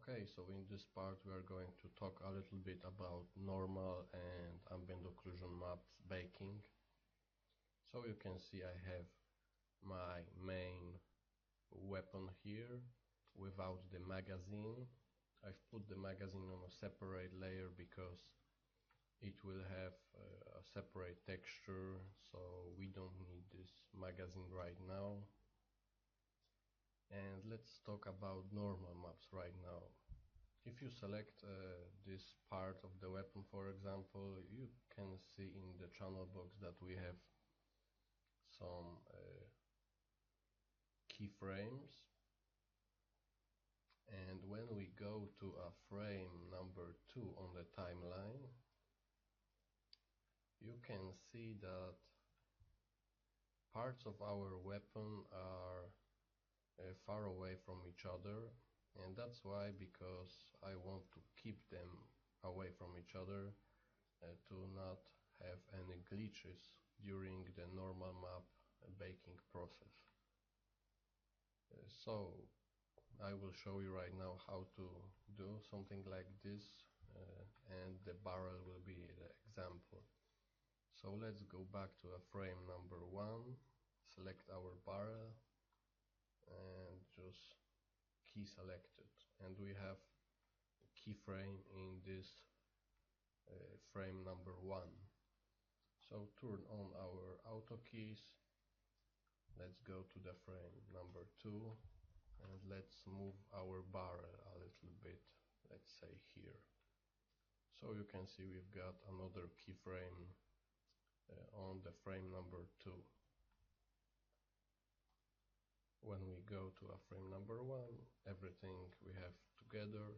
Okay, so in this part we are going to talk a little bit about normal and ambient occlusion maps baking. So you can see I have my main weapon here without the magazine. I've put the magazine on a separate layer because it will have a separate texture, so we don't need this magazine right now. And let's talk about normal maps right now. If you select this part of the weapon, for example, you can see in the channel box that we have some keyframes, and when we go to a frame number 2 on the timeline, you can see that parts of our weapon are far away from each other, and that's why, because I want to keep them away from each other to not have any glitches during the normal map baking process. So I will show you right now how to do something like this, and the barrel will be the example. So let's go back to a frame number 1, select our barrel and just key selected, and we have a keyframe in this frame number 1. So turn on our auto keys, let's go to the frame number 2 and let's move our barrel a little bit, let's say here. So you can see we've got another keyframe on the frame number 2. When we go to a frame number 1, everything we have together.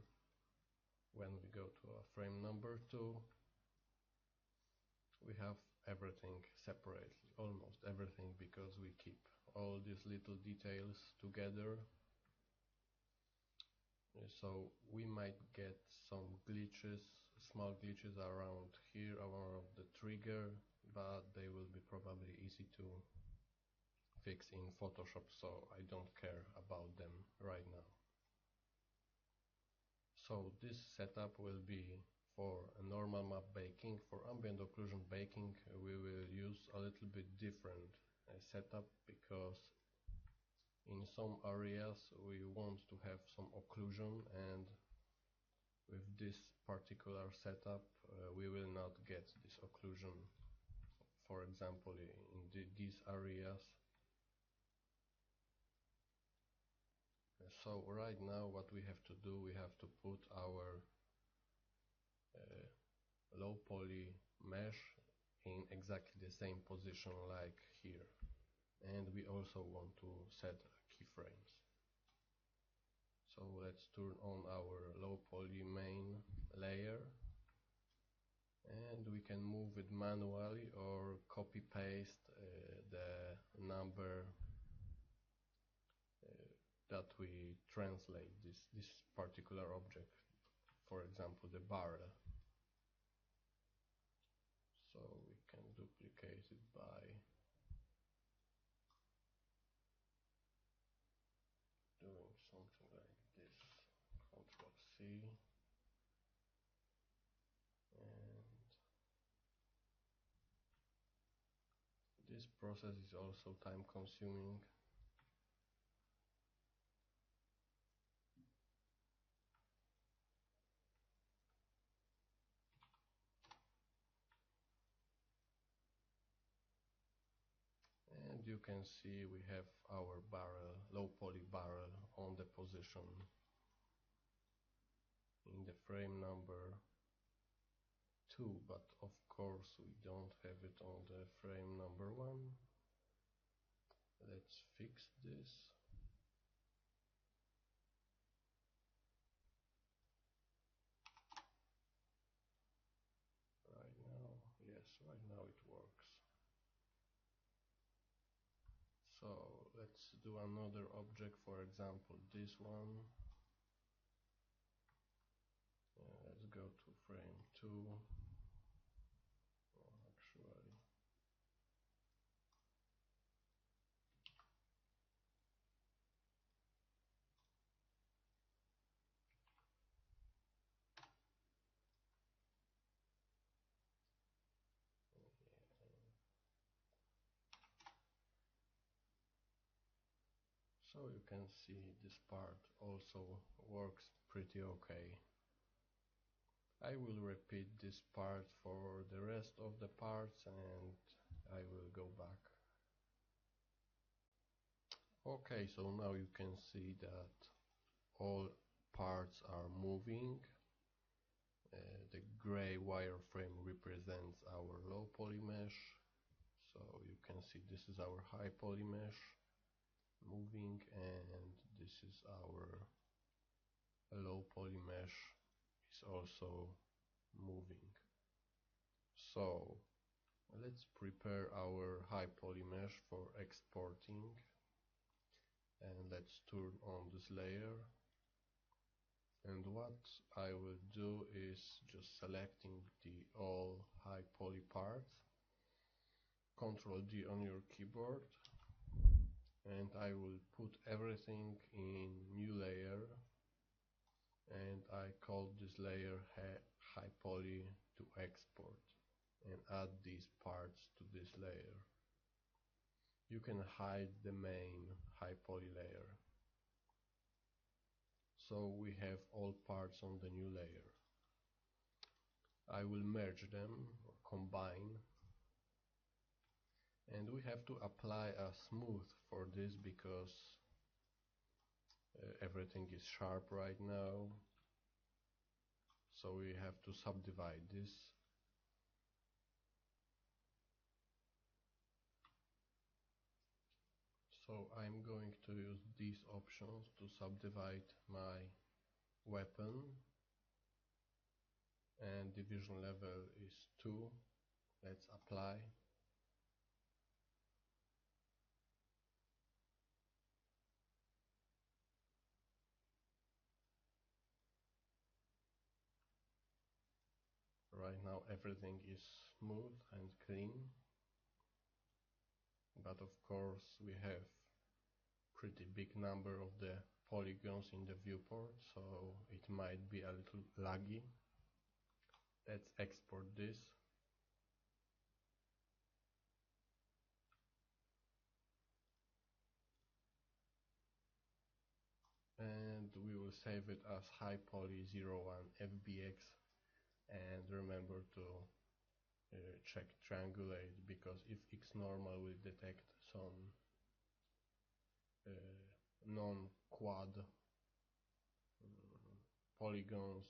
When we go to a frame number 2, we have everything separately, almost everything, because we keep all these little details together. So we might get some glitches, small glitches around here, around the trigger, but they will be probably easy to fix in Photoshop, so I don't care about them right now. So this setup will be for a normal map baking. For ambient occlusion baking we will use a little bit different setup, because in some areas we want to have some occlusion, and with this particular setup we will not get this occlusion, for example in these areas. So right now what we have to do, we have to put our low poly mesh in exactly the same position like here, and we also want to set keyframes. So let's turn on our low poly main layer, and we can move it manually or copy paste the number that we translate this particular object, for example the barrel. So we can duplicate it by doing something like this, Ctrl C, and this process is also time consuming. And you can see we have our barrel, low poly barrel, on the position in the frame number 2, but of course we don't have it on the frame number 1. Let's fix this. Right now, yes, right now it works. So let's do another object, for example this one. Let's go to frame 2. Actually, So you can see this part also works pretty okay. I will repeat this part for the rest of the parts and I will go back. Okay, so now you can see that all parts are moving. The gray wireframe represents our low poly mesh. So you can see this is our high poly mesh moving, and this is our low poly mesh is also moving. So let's prepare our high poly mesh for exporting, and let's turn on this layer. And what I will do is just selecting the all high poly parts, Ctrl D on your keyboard, and I will put everything in new layer, and I call this layer high poly to export, and add these parts to this layer. You can hide the main high poly layer. So we have all parts on the new layer. I will merge them or combine, and we have to apply a smooth for this because everything is sharp right now, so we have to subdivide this. So I'm going to use these options to subdivide my weapon, and division level is 2. Let's apply. Right now everything is smooth and clean, but of course we have pretty big number of the polygons in the viewport, so it might be a little laggy. Let's export this. And we will save it as high poly 01 FBX, and remember to check triangulate, because if X normal will detect some non-quad polygons,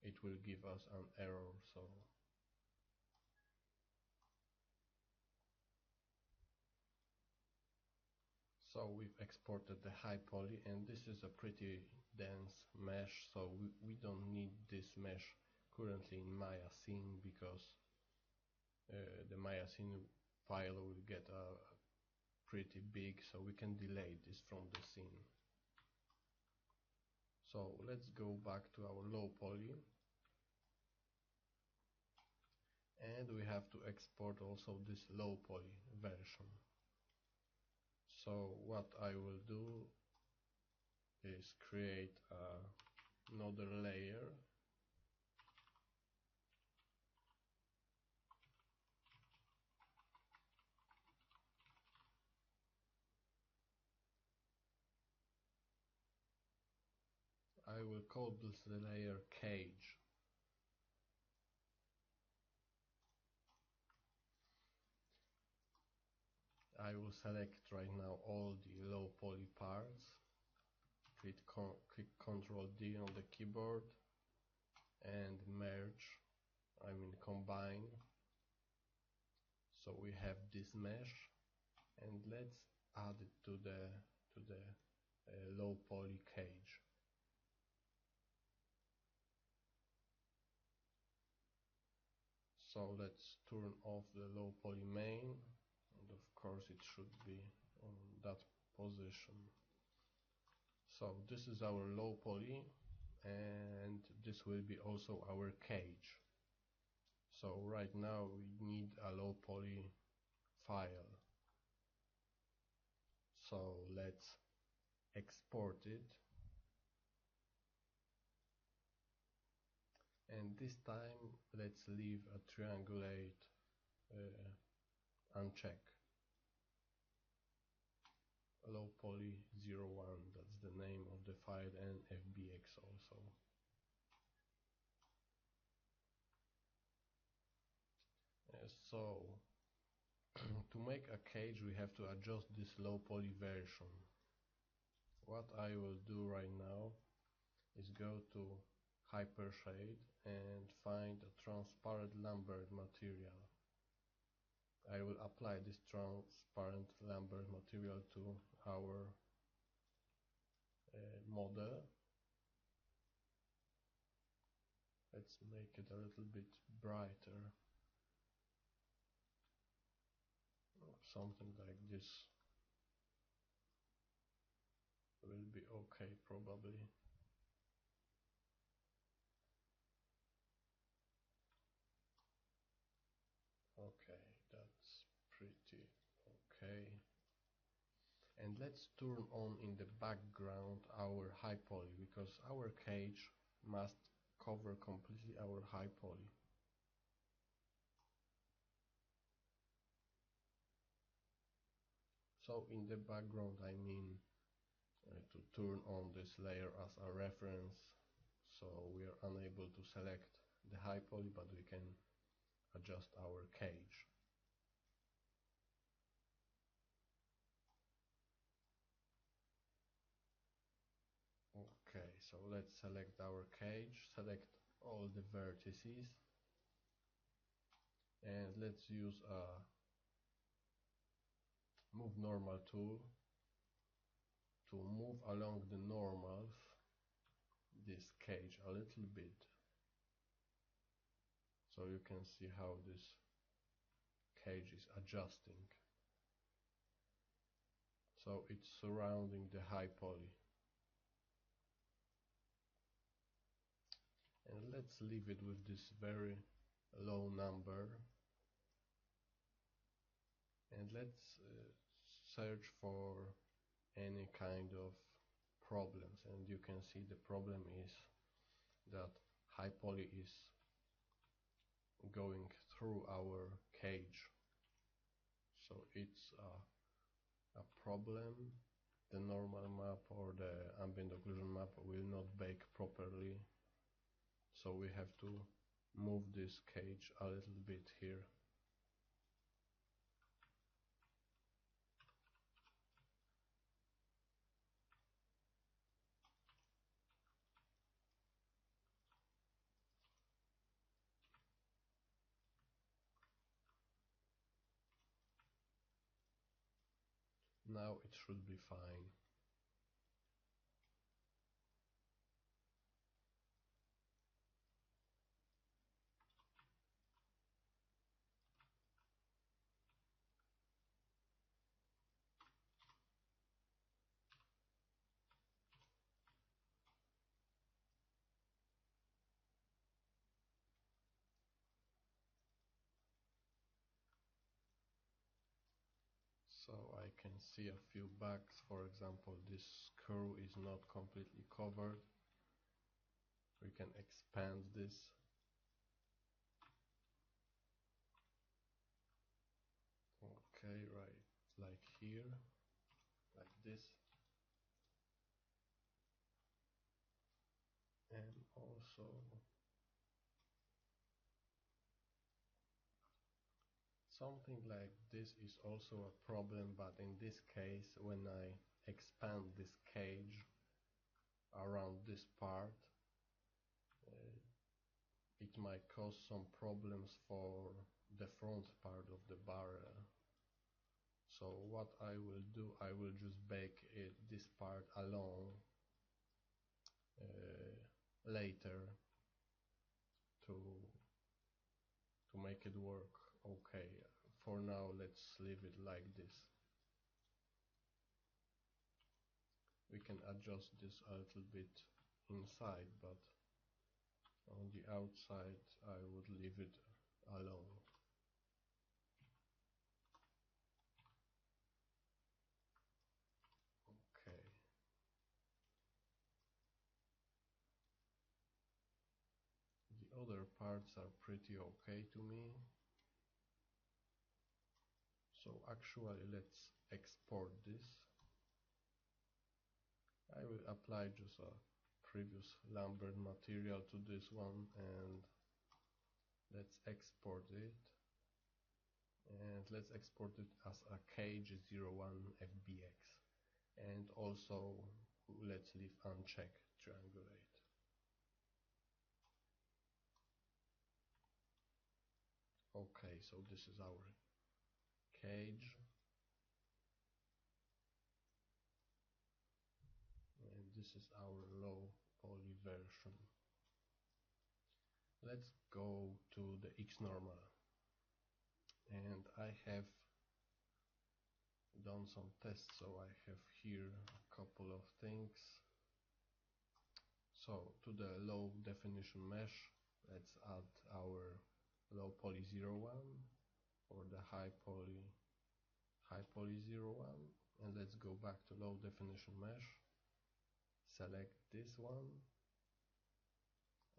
it will give us an error. So we've exported the high poly, and this is a pretty dense mesh, so we don't need this mesh currently in Maya Scene, because the Maya Scene file will get pretty big, so we can delete this from the scene. So let's go back to our low poly, and we have to export also this low poly version. So what I will do is create another layer, I will call this layer cage. I will select right now all the low poly parts, click Ctrl D on the keyboard, and merge, I mean combine. So we have this mesh, and let's add it to the low poly cage. So let's turn off the low poly main, and of course it should be on that position. So this is our low poly, and this will be also our cage. So right now we need a low poly file. So let's export it, and this time let's leave a triangulate unchecked. low poly 01, that's the name of the file, and fbx also. So to make a cage we have to adjust this low poly version. What I will do right now is go to Hypershade and find a transparent Lambert material. I will apply this transparent Lambert material to our model. Let's make it a little bit brighter. Something like this will be okay probably. Okay, that's pretty okay. And let's turn on in the background our high poly, because our cage must cover completely our high poly. So in the background I mean to turn on this layer as a reference, so we are unable to select the high poly, but we can adjust our cage. Okay, so let's select our cage, select all the vertices, and let's use a move normal tool to move along the normals this cage a little bit, so you can see how this cage is adjusting. So it's surrounding the high poly. And let's leave it with this very low number, and let's search for any kind of problems. And you can see the problem is that high poly is going through our cage, so it's a problem. The normal map or the ambient occlusion map will not bake properly, so we have to move this cage a little bit here. Now it should be fine. So I can see a few bugs. For example, this screw is not completely covered. We can expand this. Okay, right, like here, like this. And also something like this is also a problem, but in this case, when I expand this cage around this part, uh, it might cause some problems for the front part of the barrel. So what I will do, I will just bake this part alone later to make it work okay. For now, let's leave it like this. We can adjust this a little bit inside, but on the outside I would leave it alone. Okay. The other parts are pretty okay to me. So actually let's export this. I will apply just a previous Lambert material to this one, and let's export it. And let's export it as a cage01fbx, and also let's leave unchecked triangulate. Okay, so this is our cage, and this is our low poly version. Let's go to the XNormal, and I have done some tests, so I have here a couple of things. So to the low definition mesh, let's add our low poly 01 or the high poly 01, and let's go back to low definition mesh, select this one,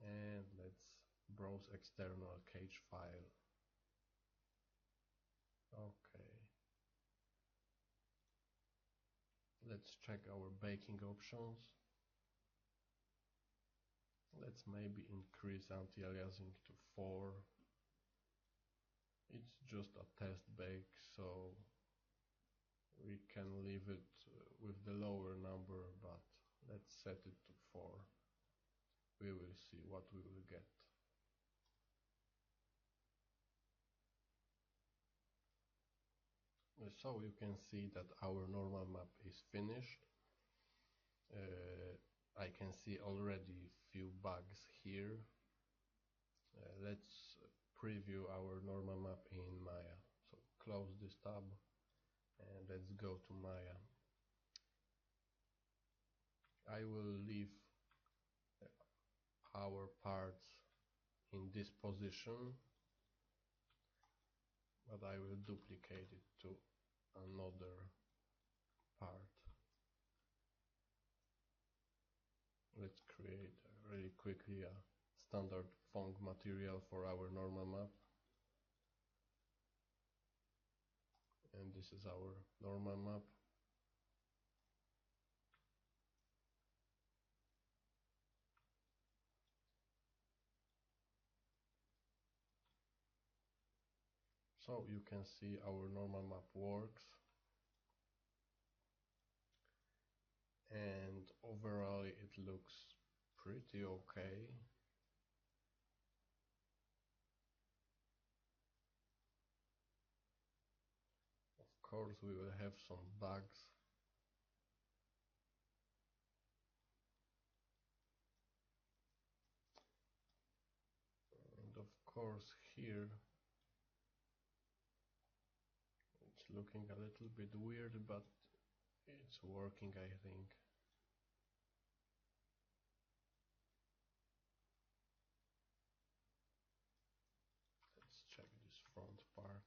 and let's browse external cage file. Okay, let's check our baking options. Let's maybe increase anti-aliasing to 4. It's just a test bake, so we can leave it with the lower number, but let's set it to 4. We will see what we will get. So you can see that our normal map is finished. I can see already few bugs here. Let's preview our normal map in Maya. So close this tab and let's go to Maya. I will leave our parts in this position, but I will duplicate it to another part. Let's create really quickly a standard Phong material for our normal map. And this is our normal map. So you can see our normal map works. And overall it looks pretty okay. Of course we will have some bugs. And of course here it's looking a little bit weird, but it's working, I think. Let's check this front part.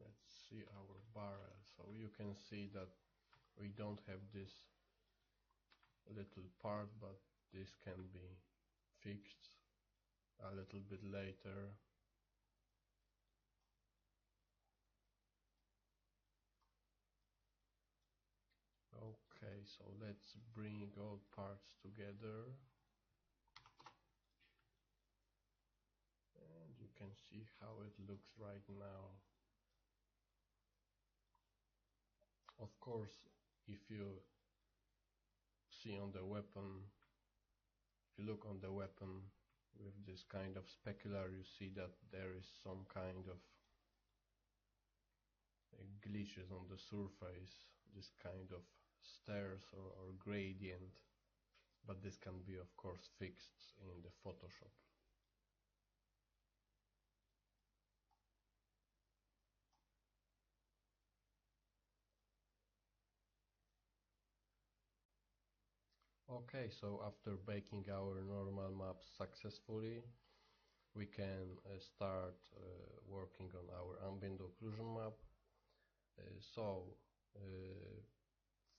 Let's see our barrel. So you can see that we don't have this little part, but this can be fixed a little bit later. Okay, so let's bring all parts together, and you can see how it looks right now. Of course, if you see on the weapon, if you look on the weapon with this kind of specular, you see that there is some kind of glitches on the surface, this kind of stairs or gradient, but this can be of course fixed in the Photoshop. Okay, so after baking our normal maps successfully, we can start working on our ambient occlusion map.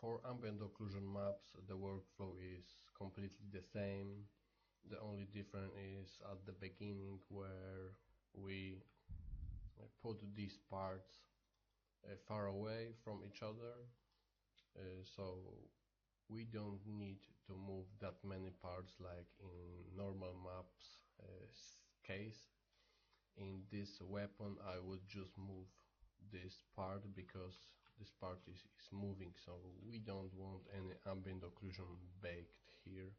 For ambient occlusion maps, the workflow is completely the same. The only difference is at the beginning, where we put these parts far away from each other, so we don't need to move that many parts like in normal maps case. In this weapon I would just move this part because this part is moving, so we don't want any ambient occlusion baked here.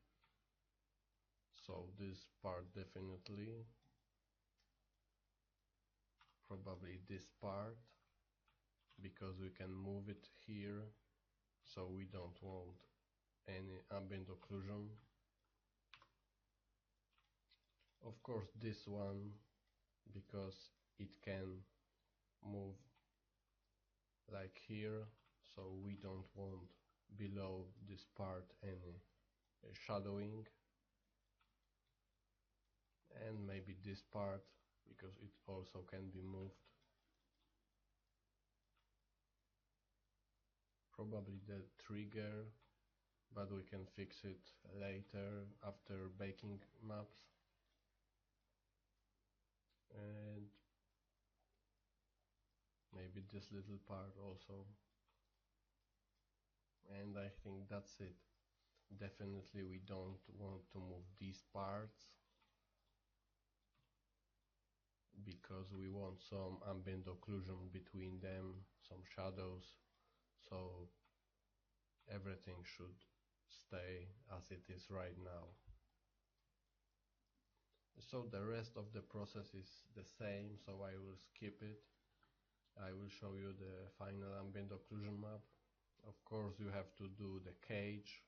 So this part definitely, probably this part, because we can move it here, so we don't want any ambient occlusion. Of course this one, because it can move like here, so we don't want below this part any shadowing. And maybe this part, because it also can be moved. Probably the trigger, but we can fix it later after baking maps. And maybe this little part also. And I think that's it. Definitely we don't want to move these parts, because we want some ambient occlusion between them, some shadows, so everything should stay as it is right now. So the rest of the process is the same, so I will skip it. I will show you the final ambient occlusion map. Of course you have to do the cage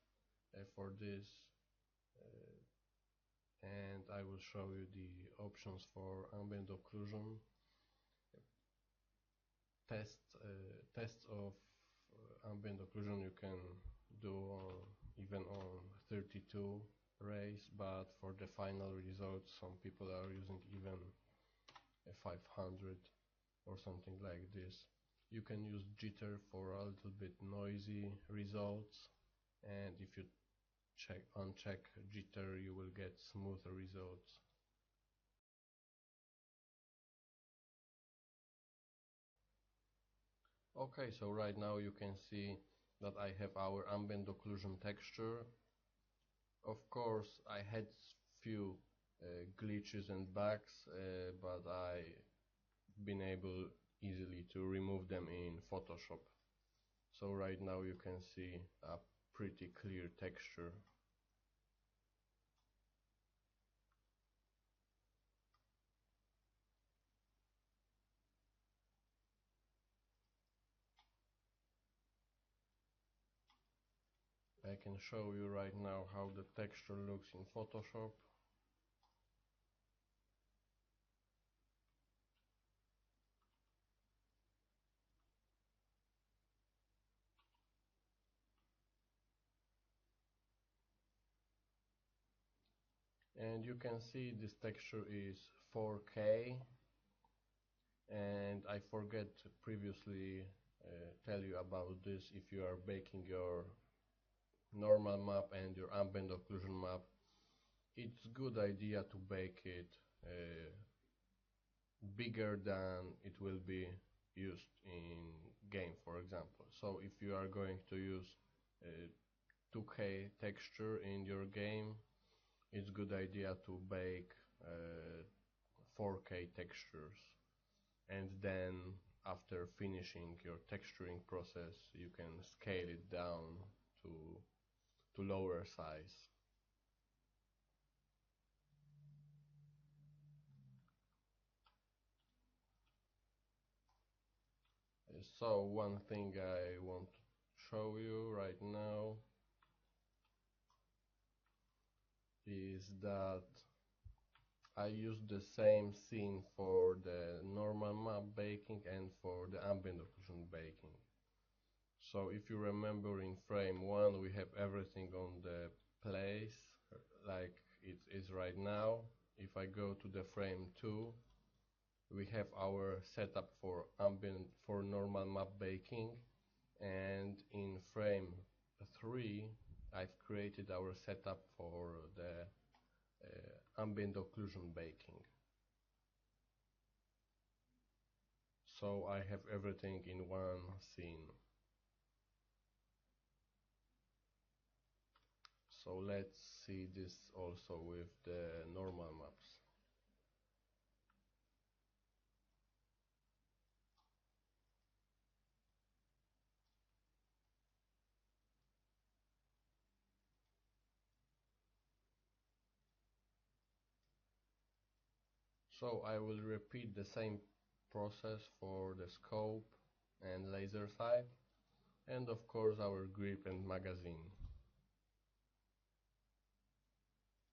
for this, and I will show you the options for ambient occlusion. Tests of ambient occlusion you can do even on 32 rays, but for the final results some people are using even 500 or something like this. You can use jitter for a little bit noisy results, and if you uncheck jitter you will get smoother results. Okay, so right now you can see that I have our ambient occlusion texture. Of course I had few glitches and bugs, but I been able easily to remove them in Photoshop. So right now you can see a pretty clear texture. I can show you right now how the texture looks in Photoshop. And you can see this texture is 4K, and I forget to previously tell you about this. If you are baking your normal map and your ambient occlusion map, it's good idea to bake it bigger than it will be used in game, for example. So if you are going to use 2K texture in your game, it's good idea to bake 4K textures, and then after finishing your texturing process you can scale it down to lower size. So one thing I want to show you right now is that I use the same scene for the normal map baking and for the ambient occlusion baking. So if you remember, in frame 1 we have everything on the place like it is right now. If I go to the frame 2, we have our setup for normal map baking, and in frame 3 I've created our setup for the ambient occlusion baking. so I have everything in one scene. So let's see this also with the normal maps. So I will repeat the same process for the scope and laser sight, and of course our grip and magazine.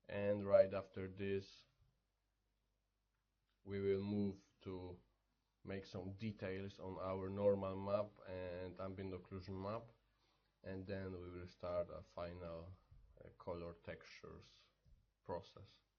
And right after this we will move to make some details on our normal map and ambient occlusion map, and then we will start a final color textures process.